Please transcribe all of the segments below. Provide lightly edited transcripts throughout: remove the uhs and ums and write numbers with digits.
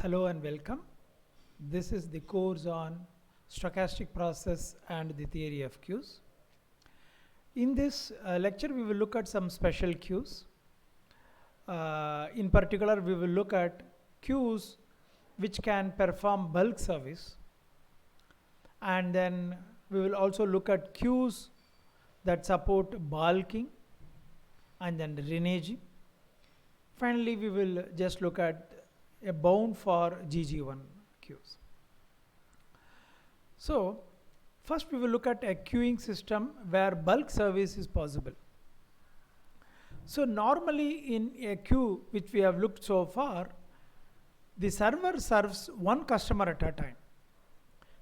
Hello and welcome. This is the course on stochastic process and the theory of queues. In this lecture, we will look at some special queues. In particular, we will look at queues which can perform bulk service, and then we will also look at queues that support bulking and then renaging. Finally, we will just look at a bound for GG1 queues. So, first we will look at a queuing system where bulk service is possible. So, normally in a queue which we have looked so far, the server serves one customer at a time.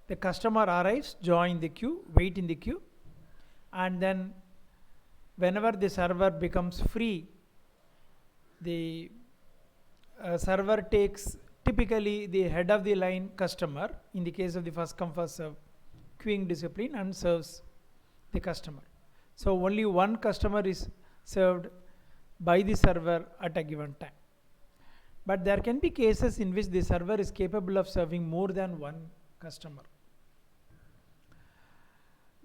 The customer arrives, join the queue, wait in the queue, and then whenever the server becomes free, the server takes typically the head of the line customer in the case of the first come first serve queuing discipline and serves the customer. So only one customer is served by the server at a given time. But there can be cases in which the server is capable of serving more than one customer.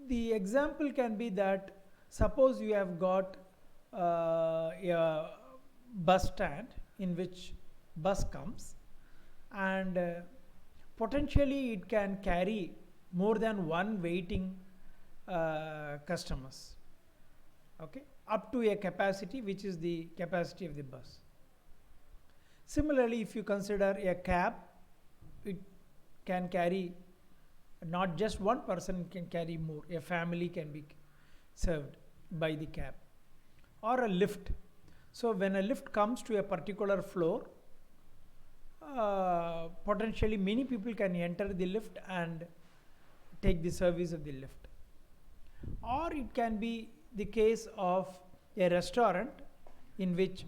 The example can be that suppose you have got a bus stand in which bus comes, and potentially it can carry more than one waiting customers, okay, up to a capacity which is the capacity of the bus. Similarly, if you consider a cab, it can carry not just one person, can carry more. A family can be served by the cab, or a lift. So when a lift comes to a particular floor, potentially many people can enter the lift and take the service of the lift. Or it can be the case of a restaurant in which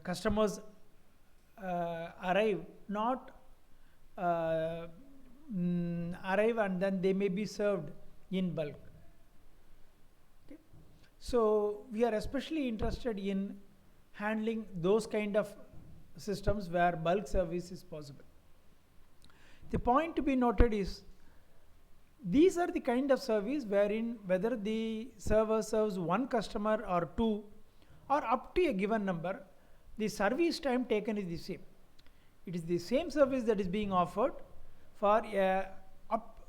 customers arrive, not arrive and then they may be served in bulk. Okay. So we are especially interested in handling those kind of systems where bulk service is possible. The point to be noted is these are the kind of service wherein whether the server serves one customer or two or up to a given number, the service time taken is the same. It is the same service that is being offered for a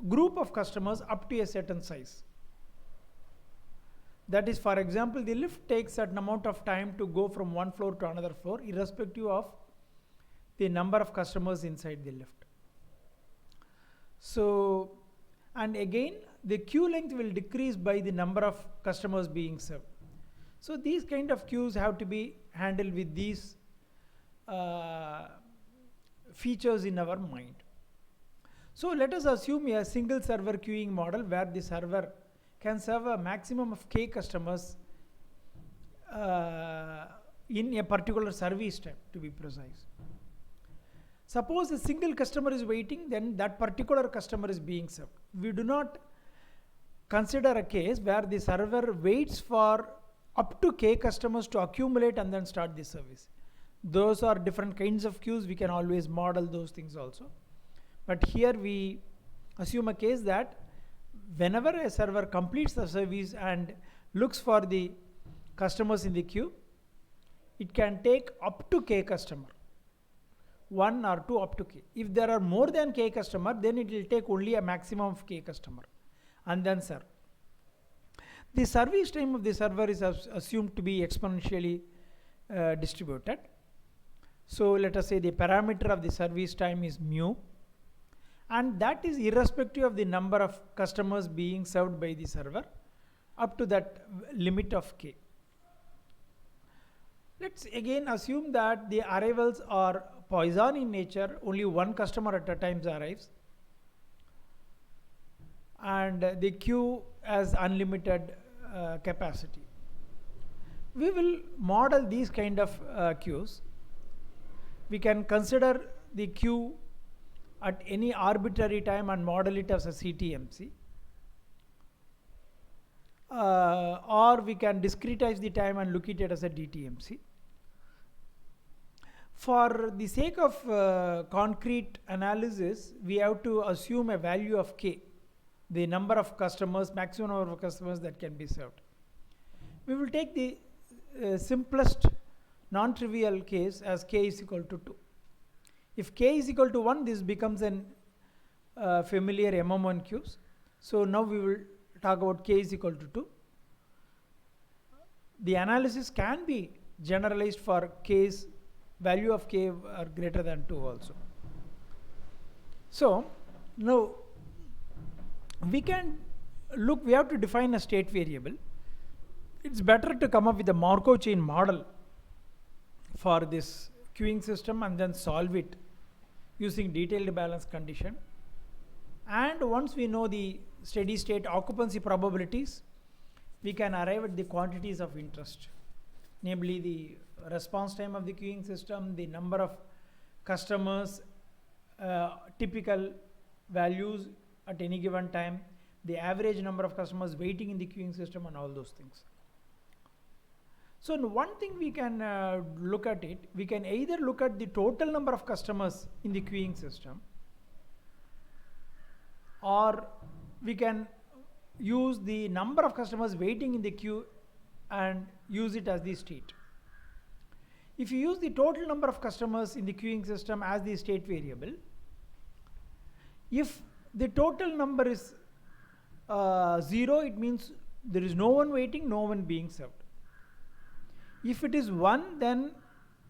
group of customers up to a certain size. That is, for example, the lift takes a certain amount of time to go from one floor to another floor, irrespective of the number of customers inside the lift. So, and again, the queue length will decrease by the number of customers being served. So these kind of queues have to be handled with these features in our mind. So let us assume a single server queuing model where the server can serve a maximum of k customers in a particular service time, to be precise. Suppose a single customer is waiting, then that particular customer is being served. We do not consider a case where the server waits for up to k customers to accumulate and then start the service. Those are different kinds of queues. We can always model those things also. But here we assume a case that whenever a server completes the service and looks for the customers in the queue, it can take up to k customer, 1 or 2 up to k. If there are more than k customer, then it will take only a maximum of k customer and then serve. The service time of the server is assumed to be exponentially distributed. So let us say the parameter of the service time is mu, and that is irrespective of the number of customers being served by the server up to that limit of k. Let's again assume that the arrivals are Poisson in nature, only one customer at a time arrives, and the queue has unlimited capacity. We will model these kind of queues. We can consider the queue at any arbitrary time and model it as a CTMC. Or we can discretize the time and look at it as a DTMC. For the sake of concrete analysis, we have to assume a value of k, the number of customers, maximum number of customers that can be served. We will take the simplest non-trivial case as k is equal to 2. If k is equal to 1, this becomes an familiar MM1 queues. So now we will talk about k is equal to 2. The analysis can be generalized for k's value of k are greater than 2 also. So now we have to define a state variable. It's better to come up with a Markov chain model for this queuing system and then solve it using detailed balance condition. And once we know the steady state occupancy probabilities, we can arrive at the quantities of interest, namely the response time of the queuing system, the number of customers, typical values at any given time, the average number of customers waiting in the queuing system, and all those things. So one thing we can look at it, we can either look at the total number of customers in the queuing system, or we can use the number of customers waiting in the queue and use it as the state. If you use the total number of customers in the queuing system as the state variable, if the total number is 0, it means there is no one waiting, no one being served. If it is 1, then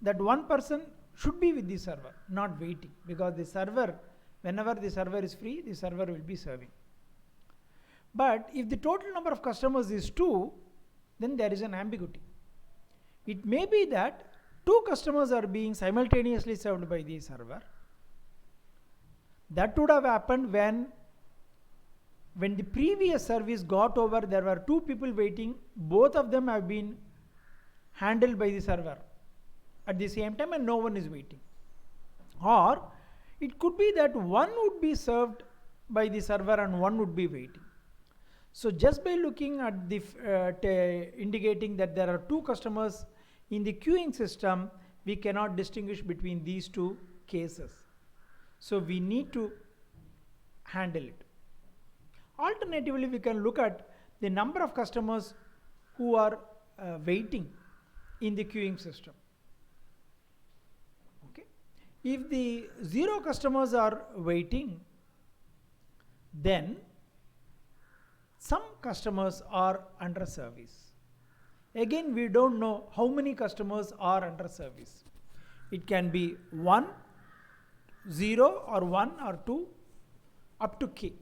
that one person should be with the server, not waiting, because the server, whenever the server is free, the server will be serving. But if the total number of customers is 2, then there is an ambiguity. It may be that 2 customers are being simultaneously served by the server. That would have happened when the previous service got over, there were 2 people waiting, both of them have been handled by the server at the same time and no one is waiting. Or it could be that one would be served by the server and one would be waiting. So just by looking at the indicating that there are 2 customers in the queuing system, we cannot distinguish between these 2 cases. So we need to handle it. Alternatively, we can look at the number of customers who are waiting in the queuing system. Okay. If the 0 customers are waiting, then some customers are under service. Again, we don't know how many customers are under service. It can be 1, 0 or 1 or 2 up to k,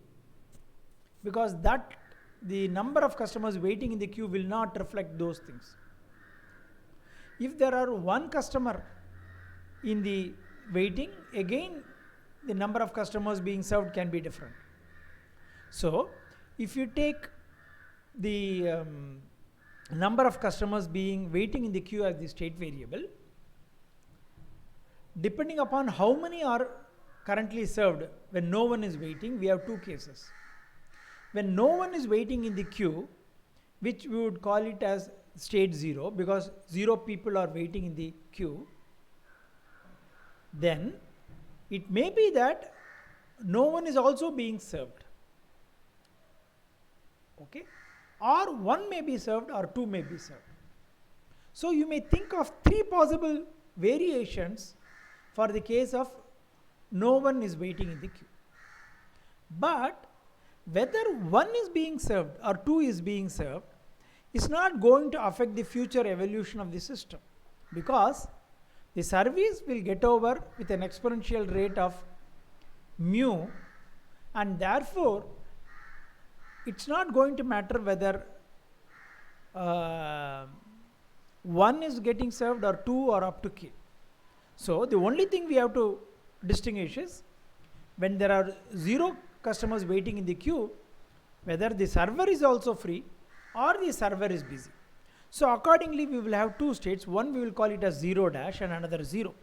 because that the number of customers waiting in the queue will not reflect those things. If there are 1 customer in the waiting, again the number of customers being served can be different. So if you take the number of customers being waiting in the queue as the state variable, depending upon how many are currently served when no one is waiting, we have 2 cases. When no one is waiting in the queue, which we would call it as state 0, because 0 people are waiting in the queue, then it may be that no one is also being served. Okay, or 1 may be served or 2 may be served. So you may think of 3 possible variations for the case of no one is waiting in the queue. But whether 1 is being served or 2 is being served is not going to affect the future evolution of the system, because the service will get over with an exponential rate of mu, and therefore it's not going to matter whether 1 is getting served or 2 or up to k. So the only thing we have to distinguish is when there are 0 customers waiting in the queue, whether the server is also free or the server is busy. So accordingly, we will have 2 states. One we will call it as 0 dash and another 0.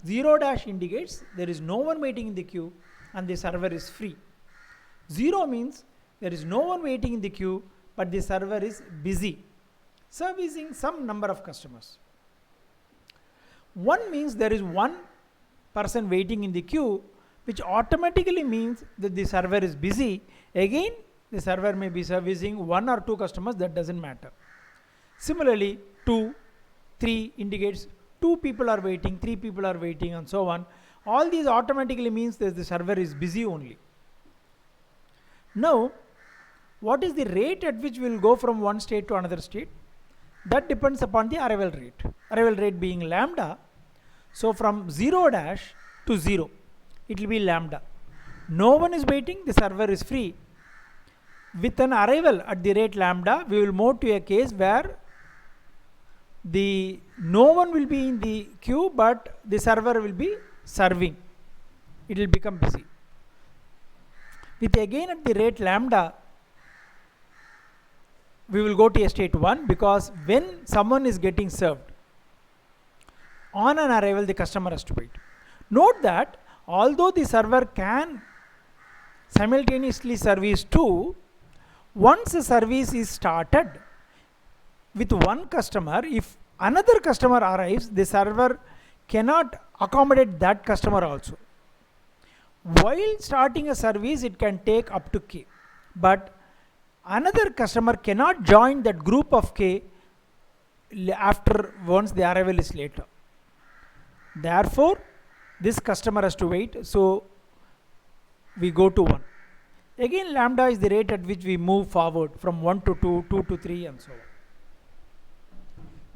0 dash indicates there is no one waiting in the queue and the server is free. 0 means there is no one waiting in the queue but the server is busy, servicing some number of customers. 1 means there is one person waiting in the queue, which automatically means that the server is busy. Again, the server may be servicing 1 or 2 customers, that doesn't matter. Similarly, 2, 3 indicates 2 people are waiting, 3 people are waiting, and so on. All these automatically means that the server is busy only. Now, what is the rate at which we will go from one state to another state? That depends upon the arrival rate. Arrival rate being lambda. So from 0 dash to 0, it will be lambda. No one is waiting, the server is free. With an arrival at the rate lambda, we will move to a case where no one will be in the queue, but the server will be serving. It will become busy. With again at the rate lambda, we will go to a state 1, because when someone is getting served, on an arrival the customer has to wait. Note that although the server can simultaneously service 2, once a service is started with one customer, if another customer arrives, the server cannot accommodate that customer also. While starting a service, it can take up to k, but another customer cannot join that group of k after once the arrival is later. Therefore, this customer has to wait, so we go to 1. Again, lambda is the rate at which we move forward from 1 to 2, 2 to 3, and so on.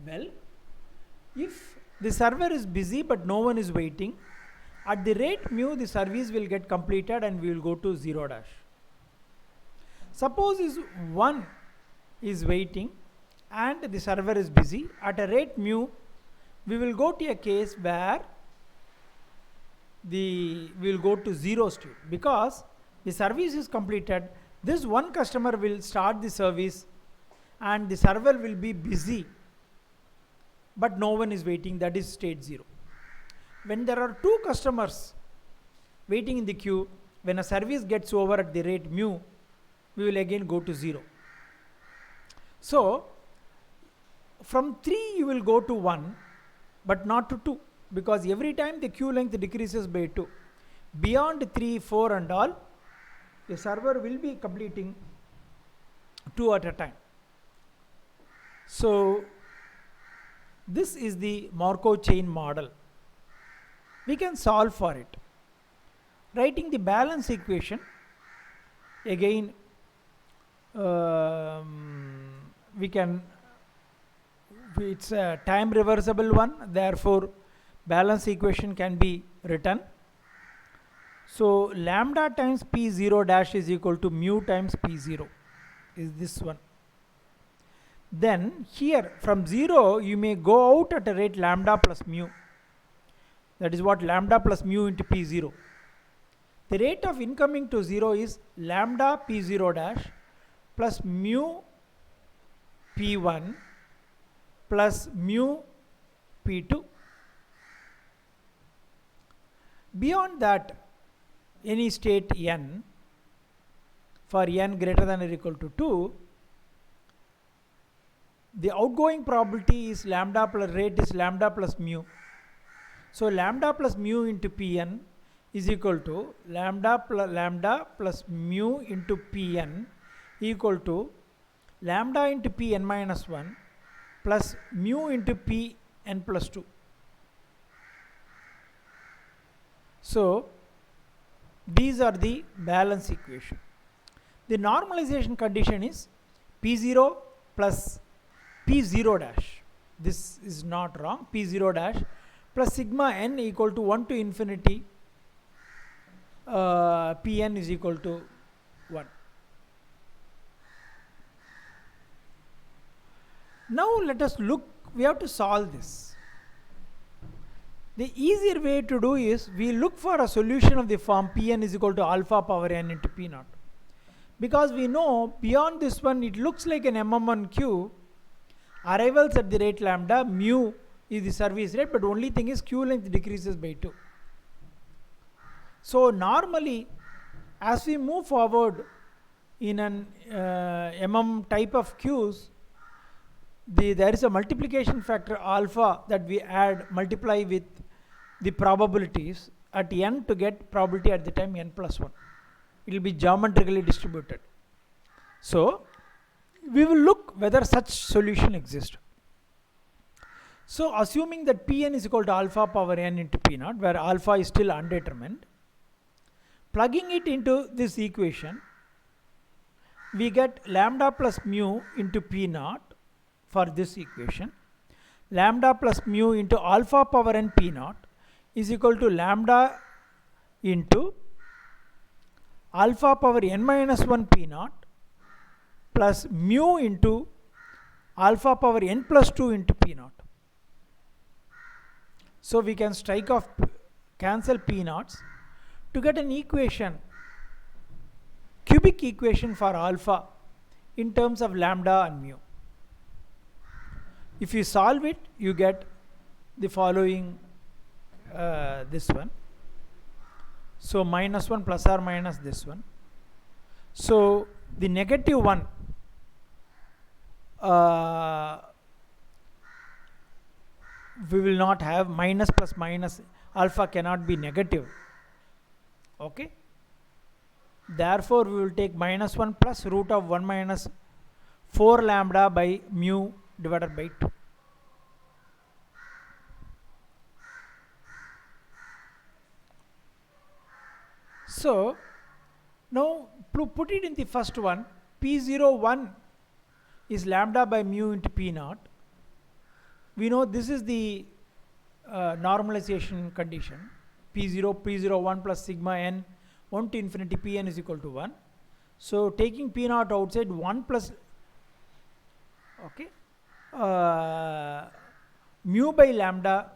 Well, if the server is busy but no one is waiting, at the rate mu the service will get completed and we will go to 0 dash. Suppose is 1 is waiting and the server is busy, at a rate mu we will go to a case where we will go to 0 state, because the service is completed. This one customer will start the service and the server will be busy, but no one is waiting, that is state 0. When there are 2 customers waiting in the queue, when a service gets over at the rate mu, we will again go to 0. So, from 3 you will go to 1, but not to 2, because every time the queue length decreases by 2. Beyond 3, 4 and all, the server will be completing 2 at a time. So, this is the Markov chain model. We can solve for it. Writing the balance equation, again we can, it's a time reversible one, therefore balance equation can be written. So lambda times p0 dash is equal to mu times p0 is this one. Then here from 0 you may go out at a rate lambda plus mu. That is what lambda plus mu into p0. The rate of incoming to 0 is lambda p0 dash plus mu p1 plus mu p2. Beyond that, any state n, for n greater than or equal to 2, the outgoing probability is lambda plus rate is lambda plus mu. So lambda plus mu into Pn is equal to lambda plus mu into Pn equal to lambda into Pn minus 1 plus mu into Pn plus 2. So these are the balance equation. The normalization condition is P0 plus P0 dash. This is not wrong. P0 dash plus sigma n equal to 1 to infinity Pn is equal to 1. Now let us look, we have to solve this. The easier way to do is we look for a solution of the form Pn is equal to alpha power n into P naught. Because we know beyond this one it looks like an MM1 queue, arrivals at the rate lambda, mu is the service rate, but only thing is queue length decreases by 2. So normally as we move forward in an MM type of queues, there is a multiplication factor alpha that we multiply with the probabilities at n to get probability at the time n plus 1. It will be geometrically distributed. So we will look whether such solution exists. So assuming that Pn is equal to alpha power n into P naught, where alpha is still undetermined, plugging it into this equation, we get lambda plus mu into P naught for this equation. Lambda plus mu into alpha power n P naught is equal to lambda into alpha power n minus 1 P naught plus mu into alpha power n plus 2 into P naught. So we can strike off, cancel P naughts to get an equation, cubic equation for alpha in terms of lambda and mu. If you solve it, you get the following, this one. So minus 1 plus or minus this one. So the negative one, we will not have minus plus minus, alpha cannot be negative. Okay. Therefore, we will take minus 1 plus root of 1 minus 4 lambda by mu divided by 2. So now put it in the first one. P01 is lambda by mu into P naught. We know this is the normalization condition. P01 plus sigma n 1 to infinity Pn is equal to 1. So taking P naught outside, 1 plus mu by lambda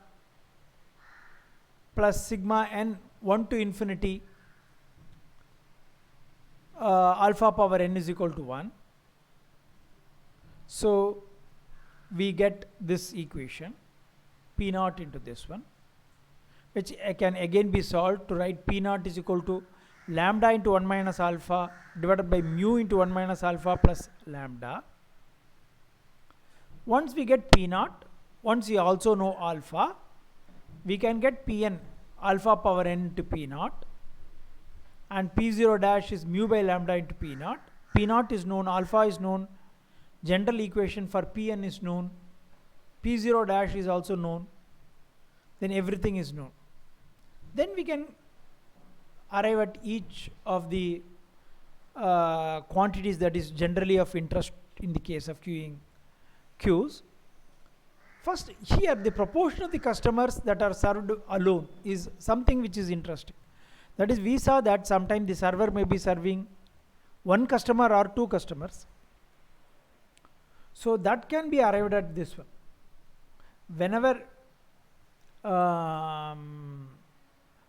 plus sigma n 1 to infinity alpha power n is equal to 1. So we get this equation, P naught into this one, which can again be solved to write P naught is equal to lambda into 1 minus alpha divided by mu into 1 minus alpha plus lambda. Once we get P naught, once we also know alpha, we can get Pn, alpha power n into P naught, and P0 dash is mu by lambda into P naught. P naught is known, alpha is known, general equation for Pn is known, P0 dash is also known, then everything is known. Then we can arrive at each of the quantities that is generally of interest in the case of queues. First, here the proportion of the customers that are served alone is something which is interesting. That is, we saw that sometimes the server may be serving one customer or two customers. So that can be arrived at this one. Whenever,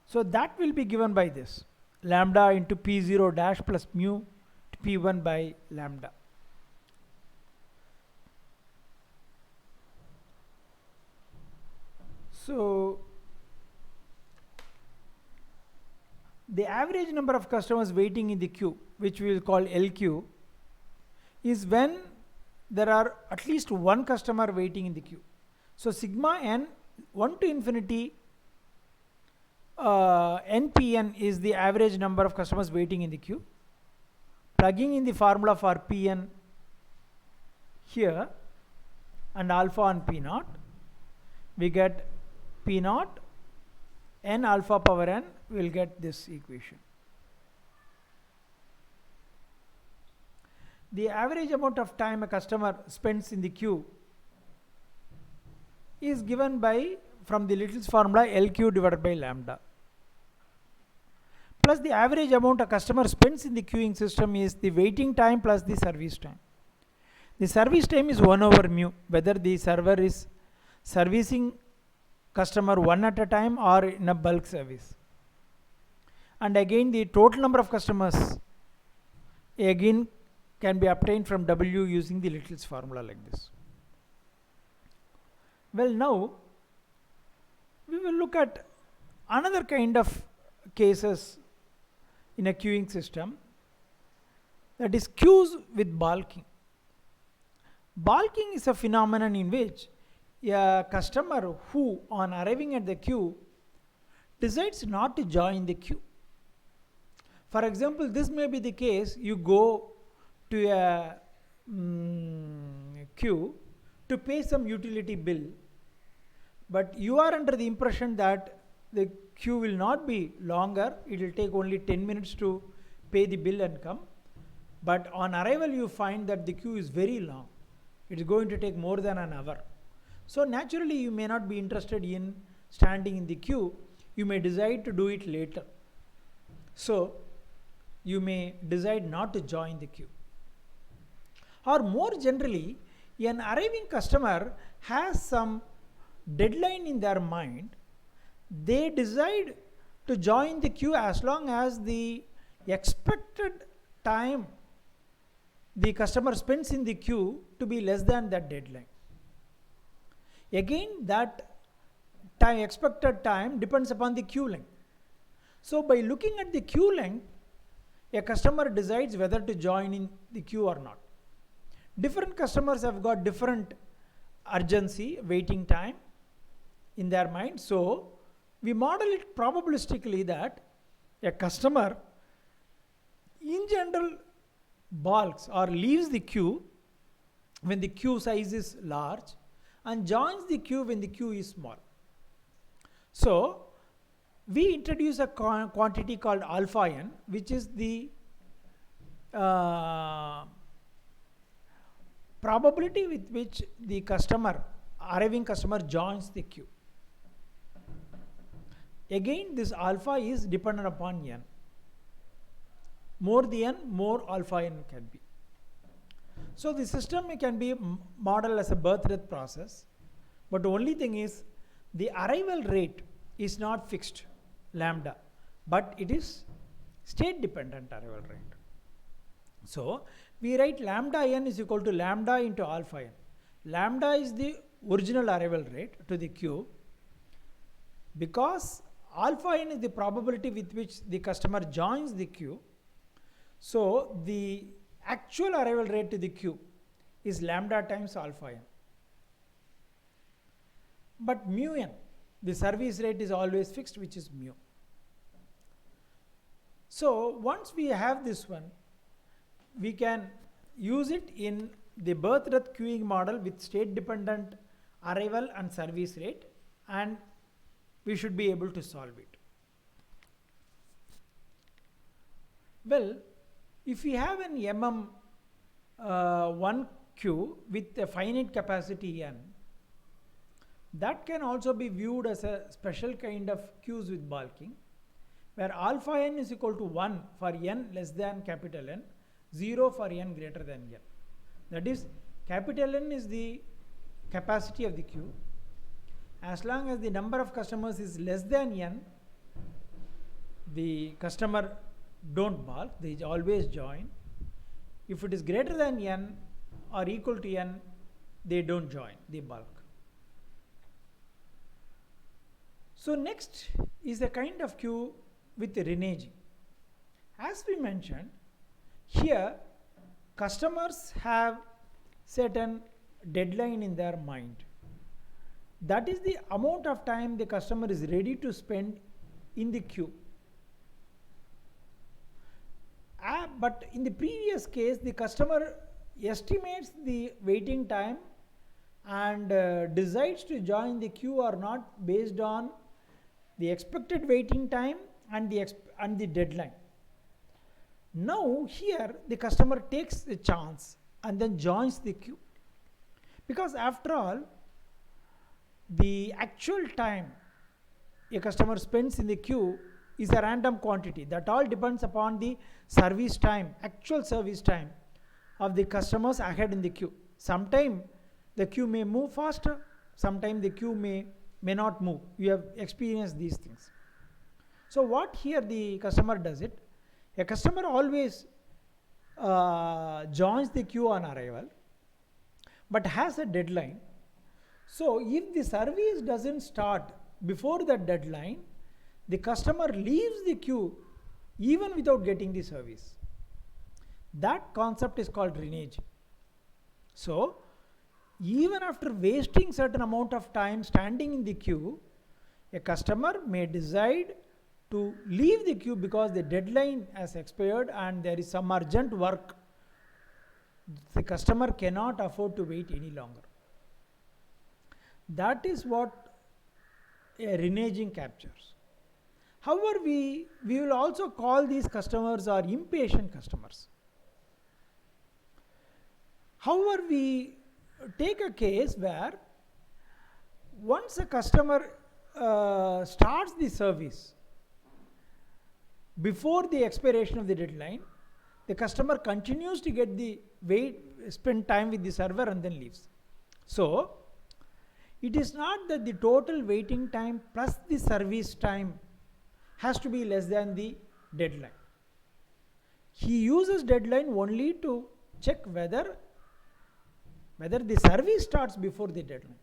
so that will be given by this, lambda into P0 dash plus mu to P1 by lambda. So the average number of customers waiting in the queue, which we will call LQ, is when there are at least one customer waiting in the queue. So sigma n 1 to infinity npn is the average number of customers waiting in the queue. Plugging in the formula for Pn here and alpha and P naught, we get P naught n alpha power n, we will get this equation. The average amount of time a customer spends in the queue is given by, from the Little's formula, LQ divided by lambda. Plus the average amount a customer spends in the queuing system is the waiting time plus the service time. The service time is 1 over mu, whether the server is servicing customer one at a time or in a bulk service. And again, the total number of customers again can be obtained from W using the Little's formula like this. Well, now we will look at another kind of cases in a queuing system, that is queues with bulking. Balking is a phenomenon in which a customer who, on arriving at the queue, decides not to join the queue. For example, this may be the case: you go to a queue to pay some utility bill, but you are under the impression that the queue will not be longer, it will take only 10 minutes to pay the bill and come. But on arrival, you find that the queue is very long. It is going to take more than an hour. So naturally, you may not be interested in standing in the queue. You may decide to do it later. So you may decide not to join the queue. Or more generally, an arriving customer has some deadline in their mind. They decide to join the queue as long as the expected time the customer spends in the queue to be less than that deadline. Again, that time, expected time, depends upon the queue length. So by looking at the queue length, a customer decides whether to join in the queue or not. Different customers have got different urgency, waiting time in their mind. So we model it probabilistically that a customer in general balks or leaves the queue when the queue size is large and joins the queue when the queue is small. So we introduce a quantity called alpha n, which is the probability with which the arriving customer joins the queue. Again, this alpha is dependent upon n. More the n, more alpha n can be. So the system can be modeled as a birth-death process, but the only thing is the arrival rate is not fixed, lambda, but it is state-dependent arrival rate. So we write lambda n is equal to lambda into alpha n. Lambda is the original arrival rate to the queue. Because alpha n is the probability with which the customer joins the queue, so the actual arrival rate to the queue is lambda times alpha n. But mu n, the service rate, is always fixed, which is mu. So once we have this one, we can use it in the birth-death queuing model with state-dependent arrival and service rate, and we should be able to solve it. Well, if we have an one queue with a finite capacity n, that can also be viewed as a special kind of queues with balking, where alpha n is equal to 1 for n less than capital N, 0 for n greater than n. That is, capital N is the capacity of the queue. As long as the number of customers is less than n, the customer don't balk, they always join. If it is greater than n or equal to n, they don't join, they balk. So next is a kind of queue with reneging. As we mentioned, here customers have certain deadline in their mind. That is the amount of time the customer is ready to spend in the queue. But in the previous case, the customer estimates the waiting time and decides to join the queue or not based on the expected waiting time and the deadline. Now here the customer takes a chance and then joins the queue, because after all, the actual time a customer spends in the queue is a random quantity. That all depends upon the service time, actual service time of the customers ahead in the queue. Sometime the queue may move faster, sometime the queue may not move. You have experienced these things. So what here the customer does it, a customer always joins the queue on arrival, but has a deadline. So if the service doesn't start before that deadline, the customer leaves the queue even without getting the service. That concept is called reneging. So even after wasting certain amount of time standing in the queue, a customer may decide to leave the queue because the deadline has expired and there is some urgent work. The customer cannot afford to wait any longer. That is what a reneging captures. However, we will also call these customers are impatient customers. However, we take a case where once a customer starts the service before the expiration of the deadline, the customer continues to get the spend time with the server and then leaves. So, it is not that the total waiting time plus the service time has to be less than the deadline. He uses deadline only to check whether the service starts before the deadline.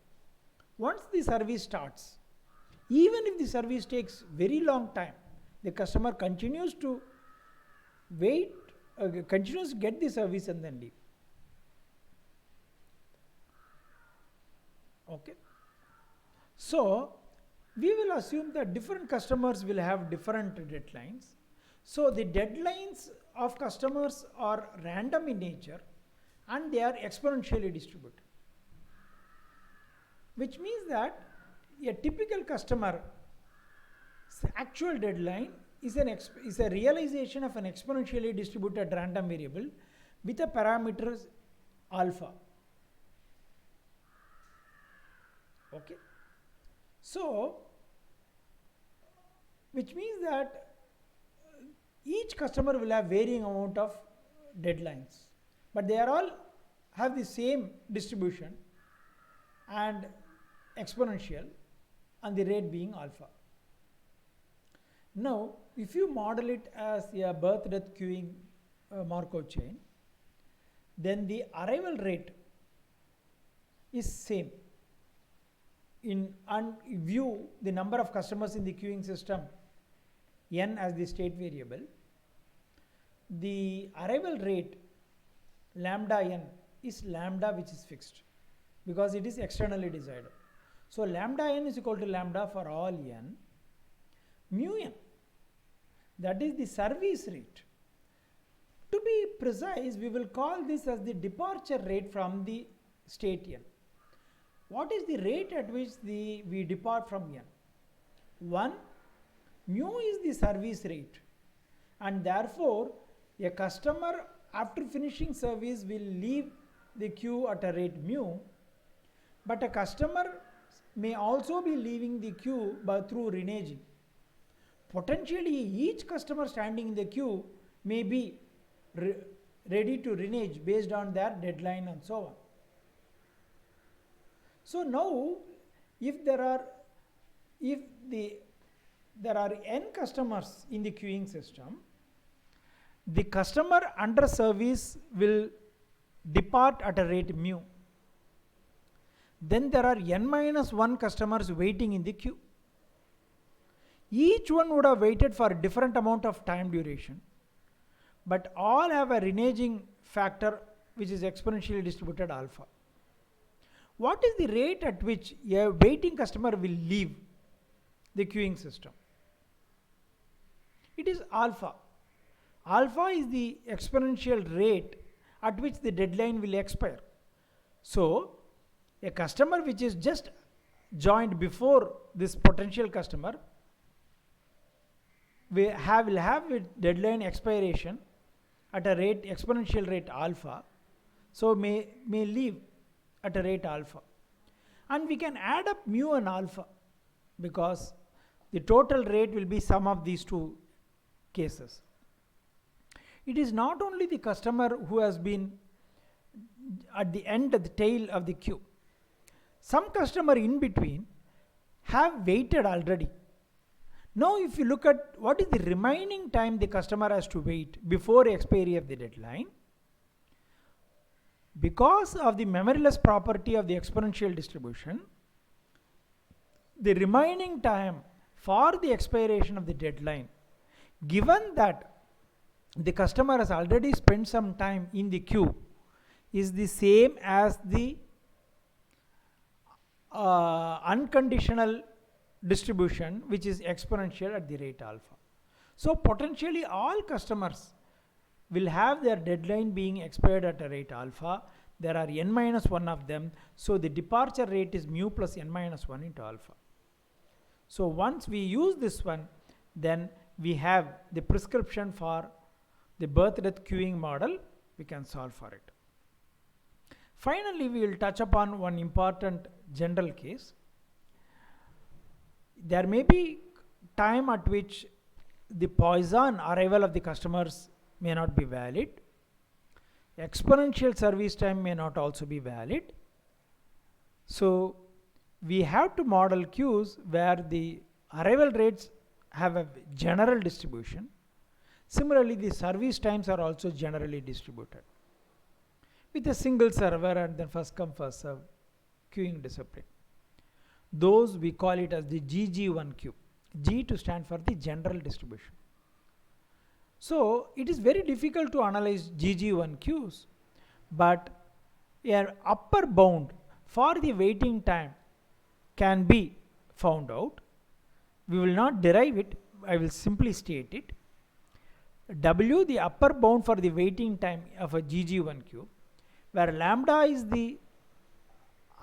Once the service starts, even if the service takes very long time, the customer continues to wait, continues to get the service and then leave. Okay. So, we will assume that different customers will have different deadlines. So, the deadlines of customers are random in nature and they are exponentially distributed, which means that a typical customer's actual deadline is a realization of an exponentially distributed random variable with a parameter alpha. Okay. So, which means that each customer will have varying amount of deadlines, but they are all have the same distribution and exponential and the rate being alpha. Now, if you model it as a birth-death queuing Markov chain, then the arrival rate is same. And view the number of customers in the queuing system n as the state variable, the arrival rate lambda n is lambda which is fixed because it is externally decided. So, lambda n is equal to lambda for all n, mu n, that is the service rate. To be precise, we will call this as the departure rate from the state n. What is the rate at which we depart from n? 1, mu is the service rate, and therefore a customer after finishing service will leave the queue at a rate mu, but a customer may also be leaving the queue through reneging. Potentially each customer standing in the queue may be ready to renege based on their deadline and so on. So now, if there are n customers in the queuing system, the customer under service will depart at a rate mu. Then there are n minus 1 customers waiting in the queue. Each one would have waited for a different amount of time duration, but all have a reneging factor which is exponentially distributed alpha. What is the rate at which a waiting customer will leave the queuing system? It is alpha. Alpha is the exponential rate at which the deadline will expire. So, a customer which is just joined before this potential customer will have a deadline expiration at a rate exponential rate alpha, so may leave at a rate alpha, and we can add up mu and alpha because the total rate will be sum of these two cases. It is not only the customer who has been at the end of the tail of the queue. Some customer in between have waited already. Now, if you look at what is the remaining time the customer has to wait before expiry of the deadline, because of the memoryless property of the exponential distribution, the remaining time for the expiration of the deadline, given that the customer has already spent some time in the queue, is the same as the unconditional distribution which is exponential at the rate alpha. So potentially all customers will have their deadline being expired at a rate alpha. There are n minus 1 of them, so the departure rate is mu plus n minus 1 into alpha. So once we use this one, then we have the prescription for the birth-death queuing model. We can solve for it. Finally, we will touch upon one important general case. There may be time at which the Poisson arrival of the customers may not be valid. Exponential service time may not also be valid. So we have to model queues where the arrival rates have a general distribution. Similarly, the service times are also generally distributed with a single server and then first come first serve queuing discipline. Those we call it as the GG1 queue. G to stand for the general distribution. So it is very difficult to analyze GG1 queues, but an upper bound for the waiting time can be found out. We will not derive it, I will simply state it. W, the upper bound for the waiting time of a GG1 queue, where lambda is the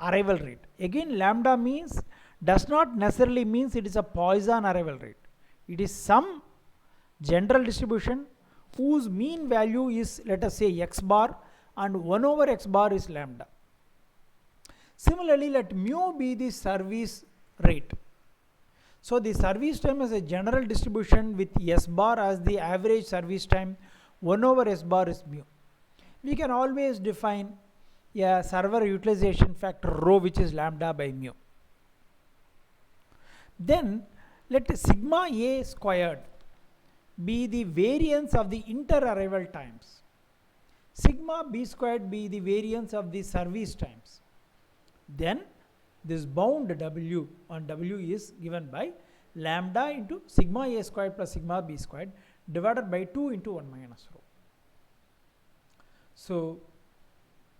arrival rate. Again, lambda does not necessarily means it is a Poisson arrival rate. It is some general distribution whose mean value is, let us say, x bar, and 1 over x bar is lambda. Similarly, let mu be the service rate. So the service time is a general distribution with s bar as the average service time, 1 over s bar is mu. We can always define a server utilization factor rho, which is lambda by mu. Then let sigma a squared be the variance of the inter-arrival times. Sigma b squared be the variance of the service times. Then this bound W on W is given by lambda into sigma a squared plus sigma b squared divided by 2 into 1 minus rho. So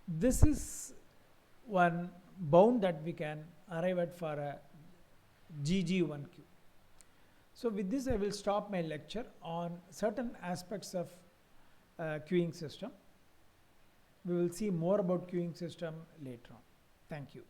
this is one bound that we can arrive at for a GG1 queue. So with this I will stop my lecture on certain aspects of queuing system. We will see more about queuing system later on. Thank you.